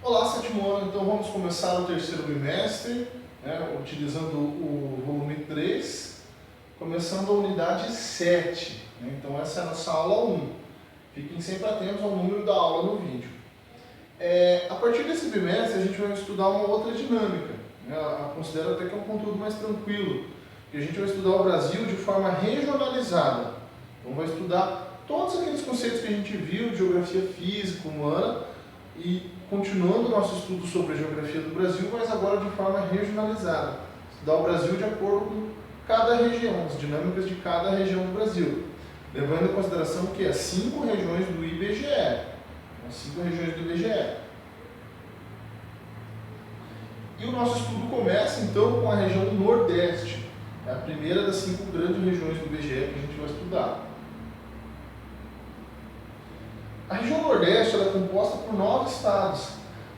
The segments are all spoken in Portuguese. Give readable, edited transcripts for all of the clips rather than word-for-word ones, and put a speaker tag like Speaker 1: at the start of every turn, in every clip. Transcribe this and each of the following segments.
Speaker 1: Olá, sétimo ano, então vamos começar o terceiro bimestre, utilizando o volume 3, começando a unidade 7. Então essa é a nossa aula 1. Fiquem sempre atentos ao número da aula no vídeo. A partir desse bimestre a gente vai estudar uma outra dinâmica. Considero até que é um conteúdo mais tranquilo, porque a gente vai estudar o Brasil de forma regionalizada. Então vai estudar todos aqueles conceitos que a gente viu de geografia física, humana, e continuando o nosso estudo sobre a geografia do Brasil, mas agora de forma regionalizada. Estudar o Brasil de acordo com cada região, as dinâmicas de cada região do Brasil. Levando em consideração que 5 regiões do IBGE. 5 regiões do IBGE. E o nosso estudo começa então com a região Nordeste. É a primeira das 5 grandes regiões do IBGE que a gente vai estudar. A região Nordeste ela é composta por 9 estados.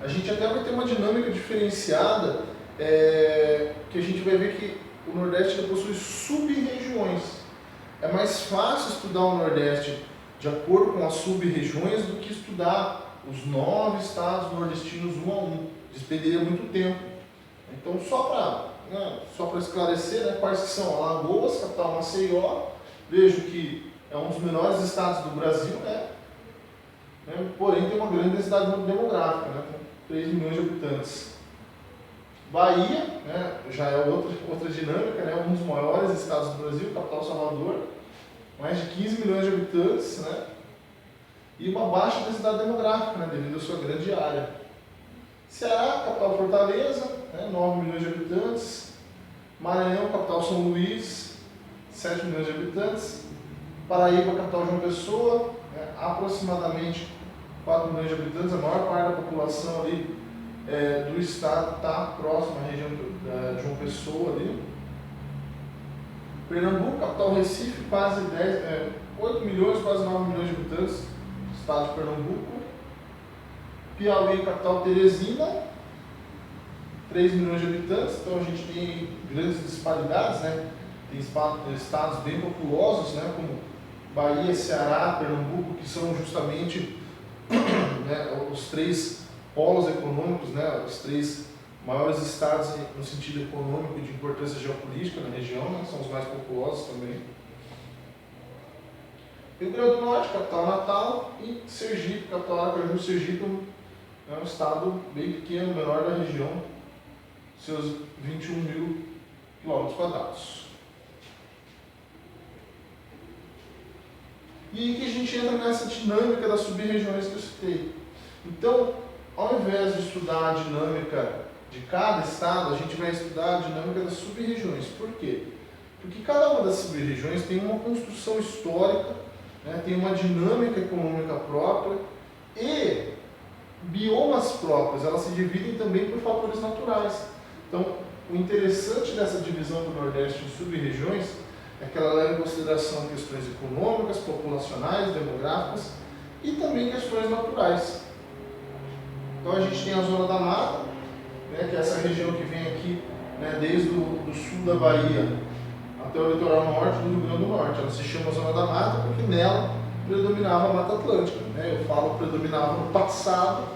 Speaker 1: A gente até vai ter uma dinâmica diferenciada, que a gente vai ver que o Nordeste possui sub-regiões. É mais fácil estudar o Nordeste de acordo com as sub-regiões do que estudar os 9 estados nordestinos um a um. Despenderia muito tempo. Então, só para esclarecer, quais que são? Alagoas, capital Maceió. Vejo que é um dos menores estados do Brasil, porém tem uma grande densidade demográfica, com 3 milhões de habitantes. Bahia, já é outra dinâmica, um dos maiores estados do Brasil, capital Salvador, mais de 15 milhões de habitantes, e uma baixa densidade demográfica, devido à sua grande área. Ceará, capital Fortaleza, 9 milhões de habitantes. Maranhão, capital São Luís, 7 milhões de habitantes. Paraíba, capital João Pessoa, aproximadamente 4 milhões de habitantes. A maior parte da população ali do estado está próxima à região de João Pessoa ali. Pernambuco, capital Recife, quase 8 milhões, quase 9 milhões de habitantes, estado de Pernambuco. Piauí, capital Teresina, 3 milhões de habitantes, então a gente tem grandes disparidades, Tem estados bem populosos, como Bahia, Ceará, Pernambuco, que são justamente os 3 polos econômicos, os 3 maiores estados no sentido econômico e de importância geopolítica na região, são os mais populosos também. Rio Grande do Norte, capital Natal, e Sergipe, capital Aracaju. Sergipe é um estado bem pequeno, menor da região, seus 21 mil quilômetros quadrados. E aí que a gente entra nessa dinâmica das sub-regiões que eu citei. Então, ao invés de estudar a dinâmica de cada estado, a gente vai estudar a dinâmica das sub-regiões. Por quê? Porque cada uma das sub-regiões tem uma construção histórica, tem uma dinâmica econômica própria e biomas próprios. Elas se dividem também por fatores naturais. Então, o interessante dessa divisão do Nordeste em sub-regiões é que ela leva em consideração questões econômicas, populacionais, demográficas e também questões naturais. Então a gente tem a Zona da Mata, que é essa região que vem aqui, desde o sul da Bahia até o litoral norte do Rio Grande do Norte. Ela se chama Zona da Mata porque nela predominava a Mata Atlântica. Eu falo predominava no passado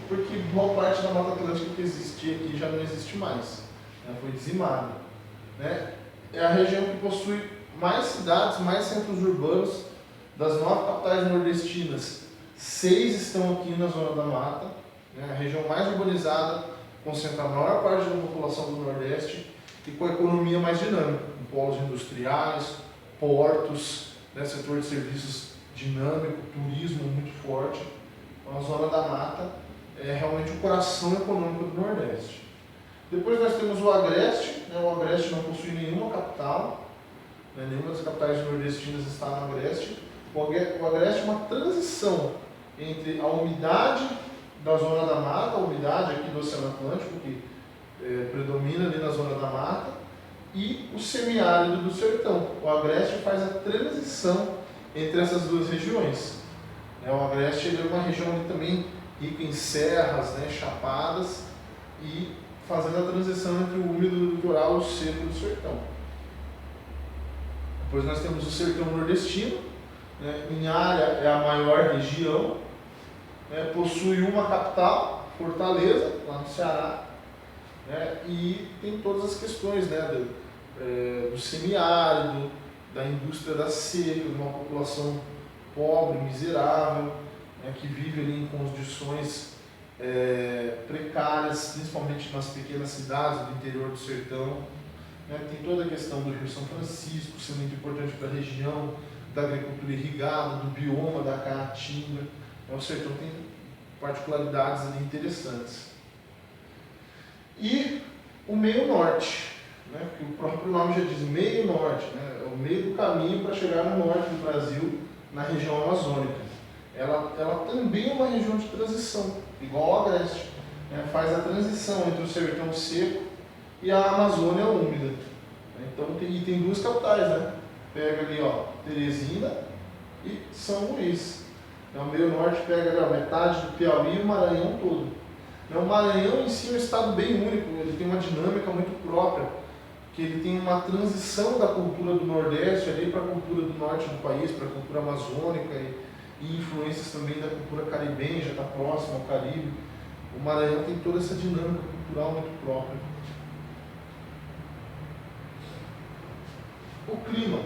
Speaker 1: porque boa parte da Mata Atlântica que existia aqui já não existe mais, foi dizimada. É a região que possui mais cidades, mais centros urbanos. Das 9 capitais nordestinas, 6 estão aqui na Zona da Mata. A região mais urbanizada concentra a maior parte da população do Nordeste e com a economia mais dinâmica, com polos industriais, portos, setor de serviços dinâmico, turismo muito forte. Então, a Zona da Mata é realmente o coração econômico do Nordeste. Depois nós temos o Agreste. O Agreste não possui nenhuma capital, nenhuma das capitais nordestinas está no Agreste. O Agreste é uma transição entre a umidade da Zona da Mata, a umidade aqui do Oceano Atlântico, que predomina ali na Zona da Mata, e o semiárido do sertão. O Agreste faz a transição entre essas duas regiões. O Agreste é uma região ali também rica em serras, chapadas, e fazendo a transição entre o úmido do litoral e o seco do sertão. Depois nós temos o sertão nordestino, né? Em área é a maior região, né? Possui uma capital, Fortaleza, lá no Ceará, né? E tem todas as questões, né? Do semiárido, da indústria da seca, de uma população pobre, miserável, né? Que vive ali em condições precárias, principalmente nas pequenas cidades do interior do sertão. Né? Tem toda a questão do Rio São Francisco, sendo muito importante para a região, da agricultura irrigada, do bioma da caatinga. O sertão tem particularidades ali interessantes. E o meio norte, né? Que o próprio nome já diz, meio norte, né? É o meio do caminho para chegar no norte do Brasil, na região amazônica. Ela também é uma região de transição, igual ao Agreste, né? Faz a transição entre o sertão seco e a Amazônia úmida. Então tem duas capitais, né? Pega ali, ó, Teresina e São Luís. Então, o meio norte pega ali, ó, metade do Piauí e o Maranhão todo. O Maranhão em si é um estado bem único, ele tem uma dinâmica muito própria, que ele tem uma transição da cultura do Nordeste ali para a cultura do Norte do país, para a cultura amazônica e influências também da cultura caribenha, já está próximo ao Caribe. O Maranhão tem toda essa dinâmica cultural muito própria. O clima.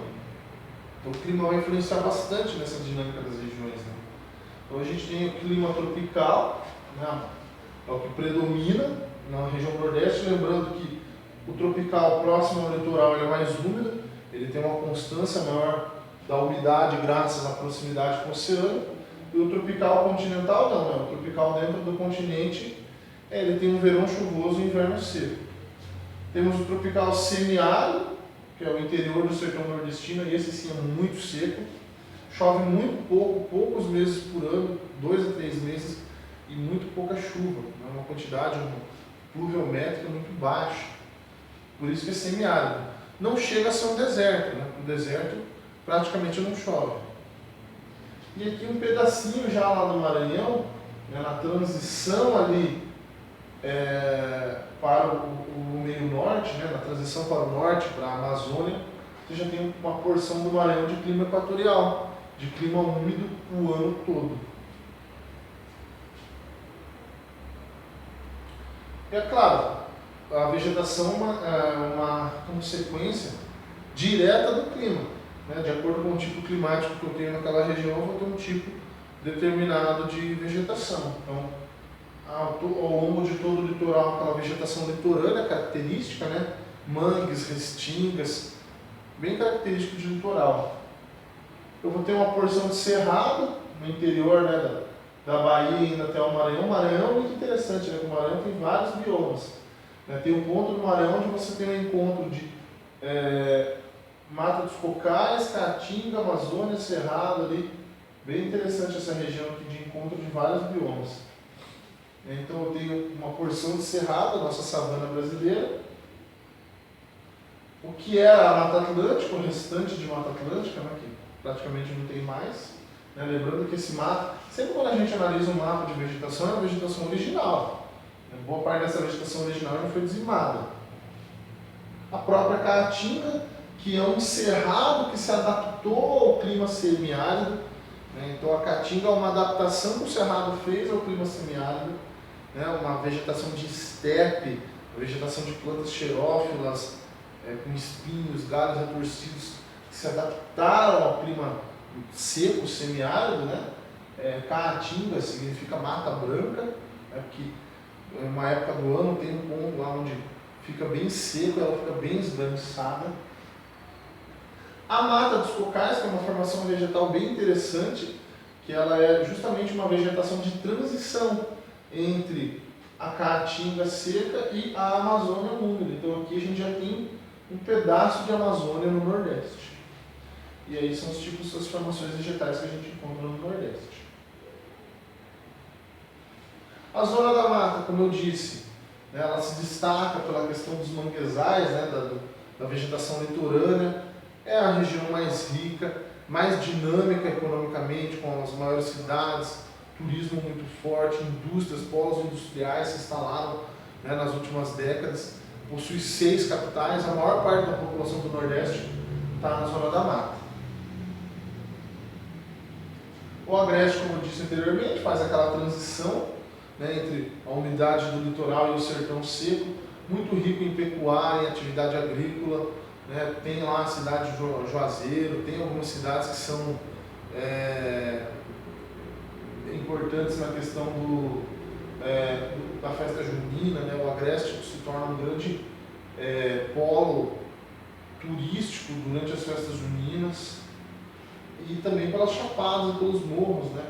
Speaker 1: Então, o clima vai influenciar bastante nessa dinâmica das regiões, né? Então a gente tem o clima tropical, né? É o que predomina na região Nordeste, lembrando que o tropical próximo ao litoral ele é mais úmido, ele tem uma constância maior da umidade graças à proximidade com o oceano, e o tropical continental não, né? O tropical dentro do continente ele tem um verão chuvoso e um inverno seco. Temos o tropical semiárido, que é o interior do sertão nordestino, e esse sim é muito seco, chove muito pouco, poucos meses por ano, 2 a 3 meses, e muito pouca chuva, né? Uma quantidade pluviométrica muito baixa, por isso que é semiárido. Não chega a ser um deserto, né? O deserto praticamente não chove. E aqui um pedacinho já lá no Maranhão, né, na transição ali para o meio norte, né, na transição para o norte, para a Amazônia, você já tem uma porção do Maranhão de clima equatorial, de clima úmido o ano todo. E é claro, a vegetação é uma consequência direta do clima, né? De acordo com o tipo climático que eu tenho naquela região, eu vou ter um tipo determinado de vegetação. Então, ao longo de todo o litoral, aquela vegetação litorânea característica, né? Mangues, restingas, bem característico de litoral. Eu vou ter uma porção de cerrado no interior, né, da Bahia indo até o Maranhão. O Maranhão é muito interessante, né? O Maranhão tem vários biomas. Né? Tem um ponto no Maranhão onde você tem um encontro de Mata dos Cocais, Caatinga, Amazônia, Cerrado ali. Bem interessante essa região aqui de encontro de vários biomas. Então eu tenho uma porção de cerrado, a nossa savana brasileira. O que é a Mata Atlântica, o restante de Mata Atlântica, né, que praticamente não tem mais. Né? Lembrando que esse mapa, sempre quando a gente analisa um mapa de vegetação, é a vegetação original. Boa parte dessa vegetação original já foi dizimada. A própria Caatinga, que é um cerrado que se adaptou ao clima semiárido. Né? Então a Caatinga é uma adaptação que o cerrado fez ao clima semiárido. Né? Uma vegetação de estepe, uma vegetação de plantas xerófilas, com espinhos, galhos retorcidos, que se adaptaram ao clima seco, semiárido. Né? Caatinga significa mata branca, né? Que uma época do ano tem um ponto lá onde fica bem seco, ela fica bem esganiçada. A Mata dos Cocais, que é uma formação vegetal bem interessante, que ela é justamente uma vegetação de transição entre a Caatinga seca e a Amazônia úmida. Então aqui a gente já tem um pedaço de Amazônia no Nordeste. E aí são os tipos das formações vegetais que a gente encontra no Nordeste. A Zona da Mata, como eu disse, né, ela se destaca pela questão dos manguezais, né, da vegetação litorânea. É a região mais rica, mais dinâmica economicamente, com as maiores cidades, turismo muito forte, indústrias, polos industriais se instalaram, né, nas últimas décadas. Possui 6 capitais, a maior parte da população do Nordeste está na Zona da Mata. O agreste, como eu disse anteriormente, faz aquela transição, né, entre a umidade do litoral e o sertão seco, muito rico em pecuária, em atividade agrícola, né, tem lá a cidade de Juazeiro, tem algumas cidades que são importantes na questão da festa junina, né, o agreste se torna um grande polo turístico durante as festas juninas e também pelas chapadas e pelos morros, né?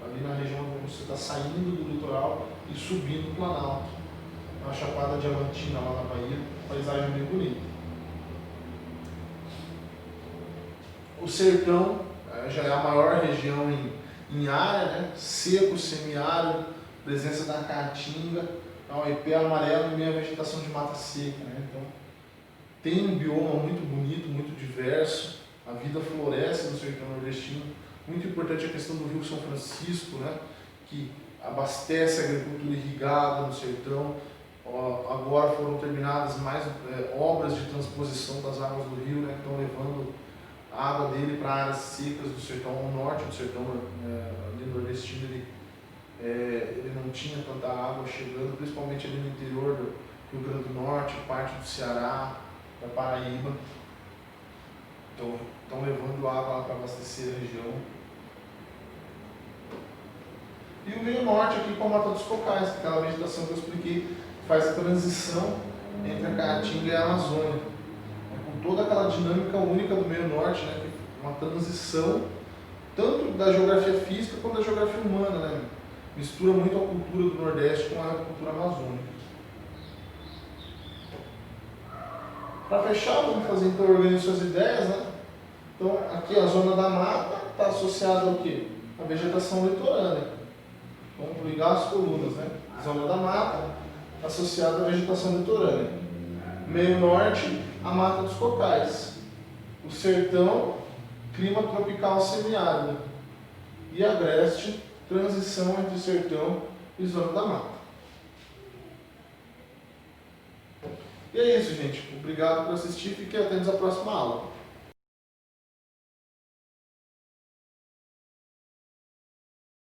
Speaker 1: Ali na região onde você está saindo do litoral e subindo o Planalto. A Chapada Diamantina lá na Bahia, paisagem bem bonita. O sertão já é a maior região em área, né? Seco, semiárido, presença da caatinga, um ipê amarelo e meia vegetação de mata seca, né? Então, tem um bioma muito bonito, muito diverso, a vida floresce no sertão nordestino. Muito importante a questão do Rio São Francisco, né, que abastece a agricultura irrigada no sertão. Agora foram terminadas mais obras de transposição das águas do rio, né, que estão levando a água dele para áreas secas do sertão ao norte do sertão ali nordestino. Ele não tinha tanta água chegando, principalmente ali no interior do Rio Grande do Norte, parte do Ceará, da Paraíba. Então, estão levando água lá para abastecer a região. E o meio norte aqui com a Mata dos Cocais, que é aquela vegetação que eu expliquei, que faz a transição entre a Caatinga e a Amazônia. Com toda aquela dinâmica única do meio norte, né, que é uma transição tanto da geografia física quanto da geografia humana, né? Mistura muito a cultura do Nordeste com a cultura amazônica. Para fechar, vamos fazer então organizar suas ideias, né? Então, aqui a zona da mata está associada ao quê? A vegetação litorânea. Vamos ligar as colunas, né? Zona da mata associada à vegetação litorânea. Meio norte, a Mata dos Cocais. O sertão, clima tropical semiárido. E agreste, transição entre sertão e zona da mata. E é isso, gente. Obrigado por assistir. Fiquem atentos à próxima aula.